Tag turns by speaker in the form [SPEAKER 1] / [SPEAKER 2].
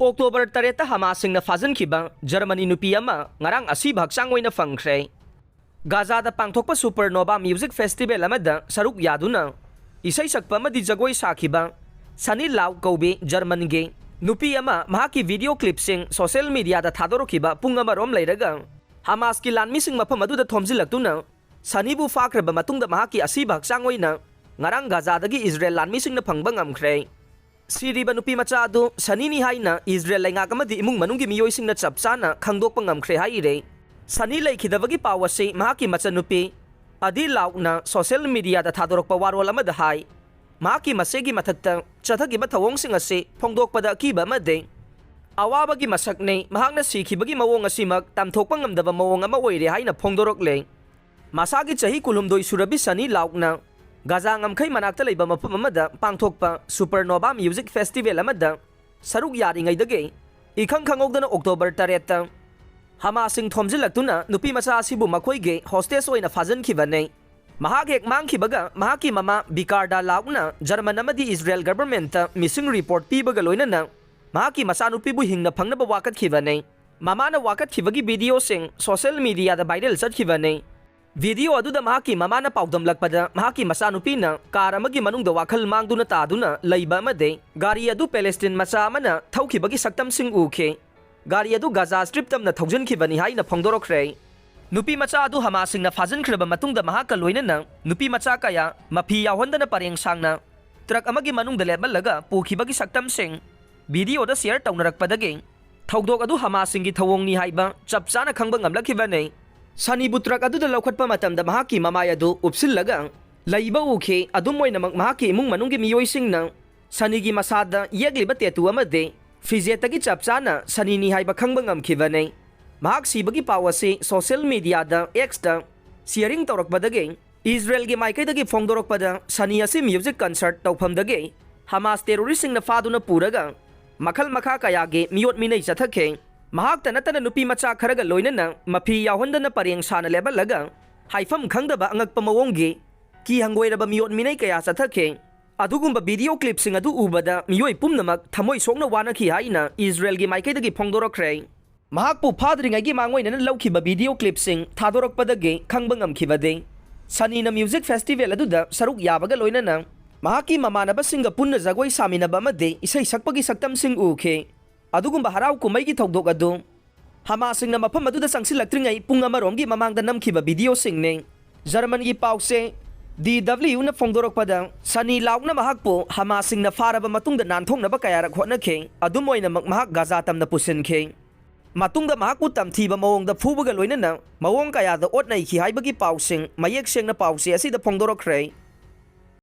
[SPEAKER 1] October 3 Hamasingna fajankhibang Germany nupi ama ngarang asibak sangway na fangkhre. Gazada pangthokpa Supernova Music Festival amada saruk yaduna isay sakpa amadi jagoi sakhiba Sunny Lau Kobe German ge nupi ama mahaki video clipsing social media da thadorokhiba pung amarom leiraga Hamas ki lanmising mafam aduda thomjilaktuna Sunny bu fakraba matungda mahaki asibak sangway na ngarang Gazadagi Israel lanmising na phangbang amkhre. Siriba nupi macha adu Sunny ni haina Israel laingak amadi imung manunggi miyoising na chapsana khangdokpa ngamkhre haire. Sunny laikhidabagi pawase mahaki macha nupi adi laukna social media da thadorokpa warol amada hai mahaki masegi mathakta chathagiba thawongsing ase phongdokpada akiba amade awabagi masakne mahakna sikhibagi mawong asimak tamthokpa ngamdaba mawong ama oire haina phongdorokle. Masagi chahi kulumdoi surabi Sunny laukna Gaza ngamkhai manakta leiba mafam amada pangthokpa Supernova Music Festival amada saruk yaringaidage ikhang khangogdana October 3 Hamasing thomjilaktuna nupi macha asibu makhoige hostess oina fajankhibane mahak hek mangkhibaga mahaki mama Bikarda laukna German amadi Israel government missing report pibaga loinana mahaki macha nupi bu hingna phangnaba wakatkhibane mamana wakathibagi video sing social media da viral chatkhibane. Video aduda mahaki mamana paudamlakpada mahaki masanupina car amagi manungda wakhal mangduna taduna leiba amade gari adu Palestine macha amana thaukhibagi saktam sing ukhe gari adu Gaza strip tamna thaujankhibani haina phongdorokre. Nupi macha adu Hamasing na fajankhiraba matungda mahaka loinana nupi macha kaya mapi yawhandana pareng sangna truck amagi manungda lebalaga pukhibagi saktam sing video da share tawnarakpadage thaudok adu Hamasing gi thawongni haiba chapchana khangba ngamlakhibane. Sunny butrak adu da laukhatpa matamda mahaki mamay adu upsillaga laiba ukhe adumoinamak mahaki imung manunggi miyoising na Sunny gi masada yegliba tetu amade fizetagi chapchana Sunny ni haiba khangba ngamkhibane mahak sibagi pawase social media da X da sharing tawrakpadage Israel gi maikaidagi phongdorokpada Sunny ase music concert tawphamdage Hamas terroristing na faduna puraga makhal makha kayage miyot minai chathakhe mahak tanatana nupi macha kharaga loinana mapi yawhandana pareng sana lebalaga haifam khangdaba angakpa mawonggi ki hangoiraba miyot minai kaya chathakhe adugumba video clip sing adu ubada miyoi pumnamak thamoi sokna wanakhi haina Israel gi maikaidagi phongdorokre mahak pu phadringai gi mangoinana laukhiba video clip sing thadorokpadage khangba ngamkhibade Sunny na music festival aduda saruk yabaga loinana mahaki mamanaba singa punna jagoi saminaba amade isai sakpagi saktam sing ukhe adugumba harau kumaigi thokdok adu Hamasing na mafam aduda sangsilaktringay pung amaromgi mamangda namkhiba video singne German gi pause DW na phongdorokpada Sunny laukna mahakpo Hamasing na faraba matungda nanthongnaba kayarak hotnakhe adumoina mahak Gaza tamna pusinkhe matungda mahakpu tamthiba mawongda phubaga loinana mawong kayada otnai khi haibagi pausing mayek sengna pause asida phongdorokre.